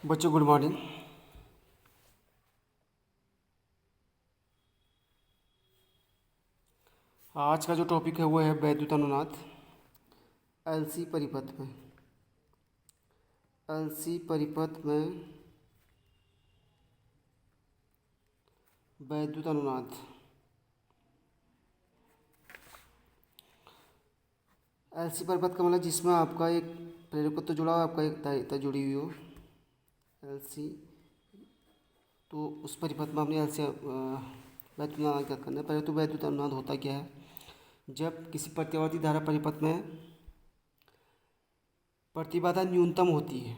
बच्चों good morning. आज का जो टॉपिक है वो है वैद्युत अनुनाद एलसी परिपथ में। एलसी परिपथ में वैद्युत अनुनाद। एलसी परिपथ का मतलब जिसमें आपका एक प्रेरकत्व जुड़ा हो, आपका एक धारिता जुड़ी हुई हो। एलसी तो उस परिपथ में हमने एलसी वैद्युत अनुनाद क्या करना है। पहले तो वैद्युत अनुनाद होता क्या है। जब किसी प्रत्यावर्ती धारा परिपथ में प्रतिबाधा न्यूनतम होती है,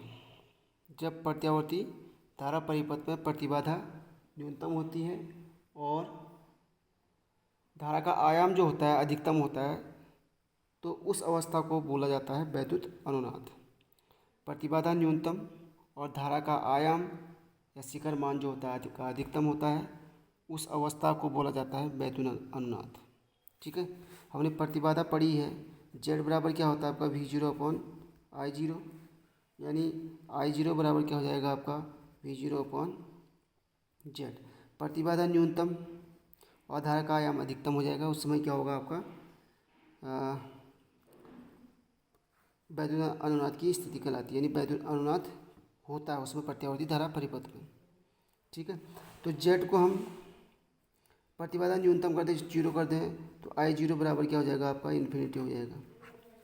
जब प्रत्यावर्ती धारा परिपथ में प्रतिबाधा न्यूनतम होती है और धारा का आयाम जो होता है अधिकतम होता है, तो उस अवस्था को बोला जाता है वैद्युत अनुनाद। प्रतिबाधा न्यूनतम और धारा का आयाम या शिखर मान जो होता है अधिकतम होता है, उस अवस्था को बोला जाता है वैद्युत अनुनाद। ठीक है, हमने प्रतिबाधा पढ़ी है। जेड बराबर क्या होता है आपका V0 अपॉन I0, यानी I0 बराबर क्या हो जाएगा आपका V0 अपॉन जेड। प्रतिबाधा न्यूनतम और धारा का आयाम अधिकतम हो जाएगा, उस समय क्या होगा आपका वैद्युत अनुनाद की स्थिति कहलाती है, यानी वैद्युत अनुनाद होता है उसमें प्रत्यावर्ती धारा परिपथ में। ठीक है, तो जेड को हम प्रतिबाधा न्यूनतम कर दें, 0 कर दें, तो I0 बराबर क्या हो जाएगा आपका इन्फिनिटी हो जाएगा।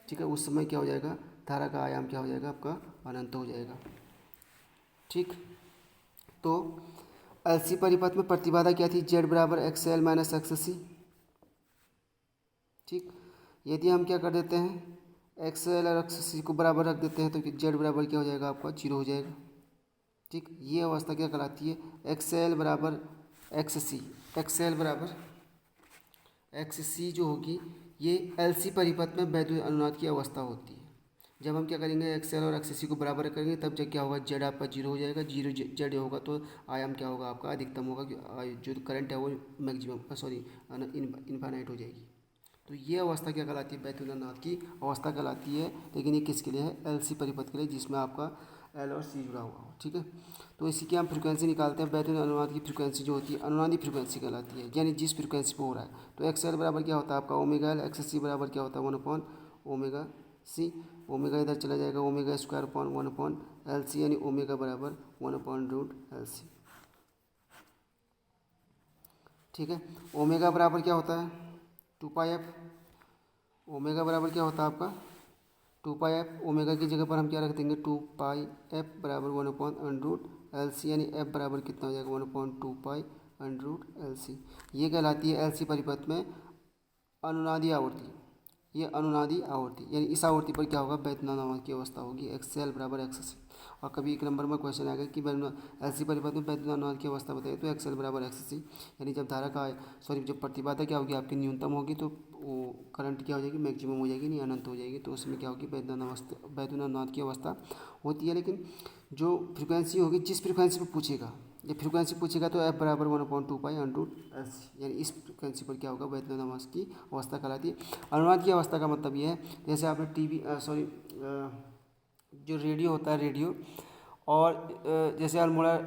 ठीक है, उस समय क्या हो जाएगा, धारा का आयाम क्या हो जाएगा आपका अनंत हो जाएगा। ठीक, तो एलसी परिपथ में प्रतिबाधा क्या थी, जेड बराबर XL माइनस XC। ठीक, यदि हम क्या कर देते हैं XL और XC को बराबर रख देते हैं तो जेड बराबर क्या हो जाएगा आपका 0 हो जाएगा। ठीक, ये अवस्था क्या कहलाती है, XL बराबर XC। XL बराबर XC जो होगी ये एलसी परिपथ में वैद्युत अनुनाद की अवस्था होती है। जब हम क्या करेंगे XL और XC को बराबर करेंगे तब जब क्या होगा, जेड आपका 0 हो जाएगा। 0 जेड होगा तो आयाम क्या होगा आपका अधिकतम होगा, जो करंट है वो मैक्सिमम सॉरी इनफाइनाइट हो जाएगी। तो ये अवस्था क्या कहलाती है, वैद्युत अनुनाद की अवस्था कहलाती है। लेकिन ये किसके लिए है, एलसी परिपथ के लिए, जिसमें आपका एल और सी जुड़ा हुआ हो। ठीक है, तो इसी की हम फ्रिक्वेंसी निकालते हैं। वैद्युत अनुनाद की फ्रिक्वेंसी जो होती है अनुनादी फ्रिक्वेंसी कहलाती है, यानी जिस फ्रिक्वेंसी पर हो रहा है। तो XL बराबर क्या होता है आपका ओमेगा एल, XC बराबर क्या होता है 1 अपॉन ओमेगा सी। ओमेगा इधर चला जाएगा, omega square upon 1 upon LC, यानी ओमेगा बराबर 1 अपॉन रूट LC। ठीक है, ओमेगा बराबर क्या होता है 2πf। ओमेगा बराबर क्या होता है आपका 2πf। ओमेगा की जगह पर हम क्या रख देंगे 2πf बराबर 1 अपॉन अंडरूट LC, यानी f बराबर कितना हो जाएगा 1 अपॉन 2π अंडरूट LC। ये कहलाती है एलसी परिपथ में अनुनादी आवृत्ति। ये अनुनादी आवृत्ति, यानी इस आवृत्ति पर क्या होगा, वैद्युत अनुनाद की अवस्था होगी XL बराबर XC। और कभी एक नंबर में क्वेश्चन आएगा कि एलसी परिपथ में वैद्युत अनुनाद की अवस्था बताइए, तो XL बराबर XC, यानी जब धारा का जब प्रतिबाधा क्या होगी आपकी न्यूनतम होगी तो वो करंट क्या हो जाएगी मैक्सिमम हो जाएगी, नहीं अनंत हो जाएगी। तो उसमें क्या होगी वैद्युत अनुनाद की अवस्था होती है। लेकिन जो फ्रिक्वेंसी होगी, जिस फ्रिक्वेंसी पर पूछेगा, ये फ्रिक्वेंसी पूछेगा तो f बराबर 1 अपॉन 2π अंडरूट LC, यानी इस फ्रिक्वेंसी पर क्या होगा वैद्युत अनुनाद की अवस्था कहलाती है। अनुनाद की अवस्था का मतलब ये है, जैसे आपने टीवी जो रेडियो होता है, रेडियो और जैसे अल्मोड़ा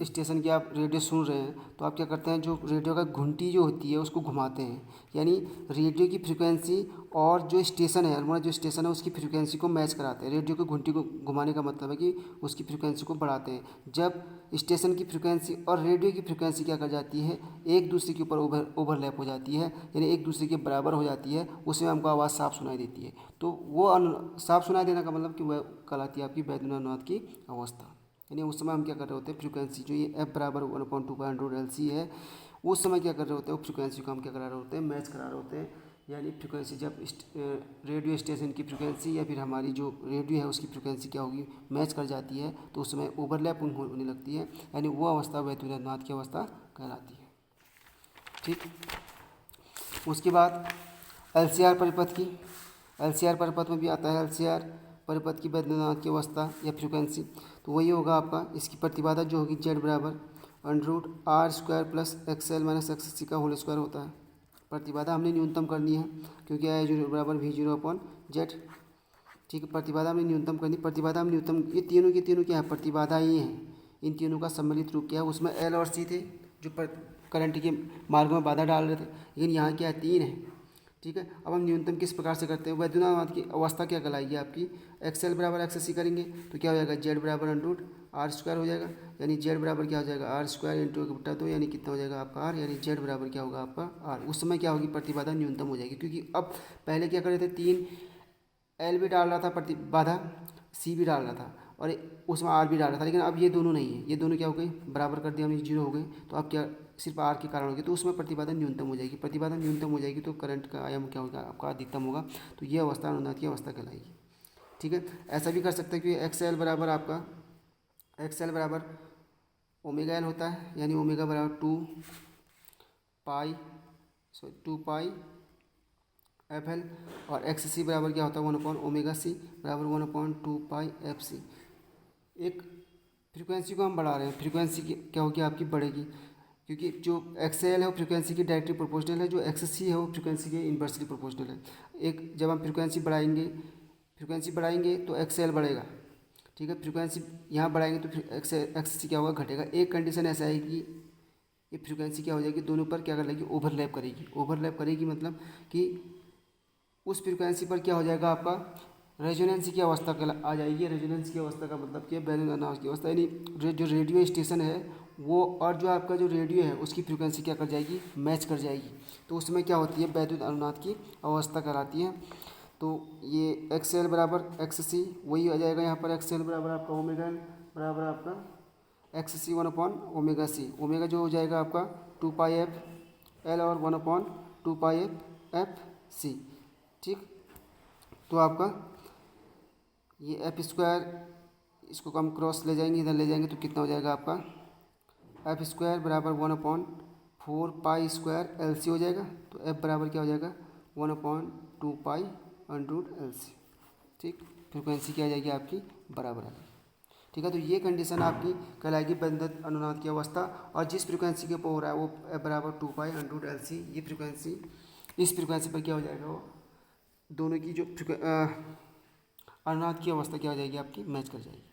स्टेशन की आप रेडियो सुन रहे हैं तो आप क्या करते हैं, जो रेडियो का घंटी जो होती है उसको घुमाते हैं, यानी रेडियो की फ्रिक्वेंसी और जो स्टेशन है, अल्मोड़ा जो स्टेशन है उसकी फ्रिक्वेंसी को मैच कराते हैं। रेडियो की घंटी को घुमाने का मतलब है कि उसकी फ्रिक्वेंसी को बढ़ाते हैं। जब स्टेशन की फ्रिक्वेंसी और रेडियो की फ्रिक्वेंसी क्या कर जाती है, एक दूसरे के ऊपर ओवरलैप हो जाती है, यानी एक दूसरे के बराबर हो जाती है, उसमें हमको आवाज़ साफ सुनाई देती है। तो वो साफ सुनाई देने का मतलब कि वह कहलाती है आपकी वैद्युत अनुनाद की अवस्था। यानी उस समय हम क्या कर रहे होते हैं, फ्रिक्वेंसी जो ये f बराबर 1 अपॉन 2π अंडरूट LC है, उस समय क्या कर रहे होते हैं, वो फ्रिक्वेंसी को हम क्या करा रहे होते हैं, मैच करा रहे होते हैं। यानी फ्रिक्वेंसी जब रेडियो स्टेशन की फ्रिक्वेंसी या फिर हमारी जो रेडियो है उसकी फ्रिक्वेंसी क्या होगी, मैच कर जाती है, तो उस समय ओवरलैप होने लगती है, यानी वो अवस्था वैद्युत अनुनाद की अवस्था कहलाती है। ठीक, उसके बाद LCR परिपथ की, LCR परिपथ में भी आता है LCR परिपथ की वैद्युत अनुनाद की अवस्था या फ्रिक्वेंसी। तो वही होगा आपका, इसकी प्रतिबाधा जो होगी जेड बराबर under root R² plus XL minus XC का होल स्क्वायर होता है। प्रतिबाधा हमने न्यूनतम करनी है क्योंकि I0 बराबर V0 अपॉन जेड। ठीक है। प्रतिबाधा में न्यूनतम करनी, प्रतिबाधा में न्यूनतम, ये तीनों के तीनों क्या है, प्रतिबाधा ही हैं। इन तीनों का सम्मिलित रूप क्या है, उसमें एल और सी थे जो करंट के मार्ग में बाधा डाल रहे थे, लेकिन यहाँ क्या है, तीन है। ठीक है। अब हम न्यूनतम किस प्रकार से करते हैं, वैद्युत अनुनाद की अवस्था क्या कहलाएगी आपकी, एक्स एल बराबर एक्स सी करेंगे तो क्या हो जाएगा, जेड बराबर अंडर आर स्क्वायर हो जाएगा, यानी जेड बराबर क्या हो जाएगा, आर स्क्वायर इंटू 1/2, यानी कितना हो जाएगा आपका आर, यानी जेड बराबर क्या होगा आपका आर। उस समय क्या होगी, प्रतिबाधा न्यूनतम हो जाएगी, क्योंकि अब पहले क्या कर रहे थे, तीन एल भी डाल रहा था प्रतिबाधा, सी भी डाल रहा था और उसमें आर भी डाल रहा था, लेकिन अब ये दोनों नहीं है, ये दोनों क्या हो गए, बराबर कर दिया हमने, जीरो हो गए। तो अब क्या, सिर्फ आर के कारण होगी, तो उसमें प्रतिबाधा न्यूनतम हो जाएगी। प्रतिबाधा न्यूनतम हो जाएगी तो करंट का आयाम क्या होगा आपका, अधिकतम होगा। तो ये अवस्था अनुनाद की अवस्था कहलाएगी। ठीक है। ऐसा भी कर सकते हैं कि एक्स एल बराबर आपका, एक्स एल बराबर ओमेगा एल होता है, यानी ओमेगा बराबर 2 पाई एफ एल, और एक्स सी बराबर क्या होता है, 1/ओमेगा सी बराबर 1/2 पाई एफ सी। एक फ्रीक्वेंसी को हम बढ़ा रहे हैं, फ्रीक्वेंसी क्या होगी आपकी, बढ़ेगी, क्योंकि जो एक्स एल है वो फ्रीक्वेंसी की डायरेक्टली प्रोपोर्शनल है, जो एक्स सी है वो फ्रीक्वेंसी के इन्वर्सली प्रोपोर्शनल है। एक जब हम फ्रीक्वेंसी बढ़ाएंगे तो एक्स एल बढ़ेगा। ठीक है। फ्रीक्वेंसी यहाँ बढ़ाएंगे तो फिर एक्स सी क्या होगा, घटेगा। एक कंडीशन ऐसा है कि ये फ्रीक्वेंसी क्या हो जाएगी, दोनों पर क्या कर लेगी, ओवरलैप करेगी। ओवरलैप करेगी मतलब कि उस फ्रीक्वेंसी पर क्या हो जाएगा आपका, रेजोनेंस की अवस्था आ जाएगी। रेजोनेंस की अवस्था का मतलब क्या है, बैलेंस अनुनाद की अवस्था, यानी जो रेडियो स्टेशन है वो और जो आपका जो रेडियो है उसकी फ्रीक्वेंसी क्या कर जाएगी, मैच कर जाएगी। तो उसमें क्या होती है, वैद्युत अनुनाद की अवस्था कहलाती है। तो ये एक्स एल बराबर एक्स सी वही आ जाएगा यहाँ पर, एक्स एल बराबर आपका ओमेगा एल बराबर आपका एक्स सी 1/ओमेगा सी। ओमेगा जो हो जाएगा आपका 2 पाई एफ एल और 1/2 पाई एफ सी। ठीक। तो आपका ये एफ स्क्वायर, इसको हम क्रॉस ले जाएंगे, इधर ले जाएंगे तो कितना हो जाएगा आपका, एफ स्क्वायर बराबर 1/4 पाई स्क्वायर एल सी हो जाएगा। तो एफ बराबर क्या हो जाएगा, 1/2 पाई अंडर एल सी। ठीक। फ्रिक्वेंसी क्या आ जाएगी आपकी, बराबर आ जाएगी। ठीक है। तो ये कंडीशन आपकी कहलाएगी वैद्युत अनुनाद की अवस्था, और जिस फ्रिक्वेंसी के ऊपर हो रहा है वो एफ बराबर 2 पाई अंडर एल सी। ये फ्रिक्वेंसी, इस फ्रिक्वेंसी पर क्या हो जाएगा, वो दोनों की जो अनुनाद की अवस्था क्या हो जाएगी आपकी, मैच कर जाएगी।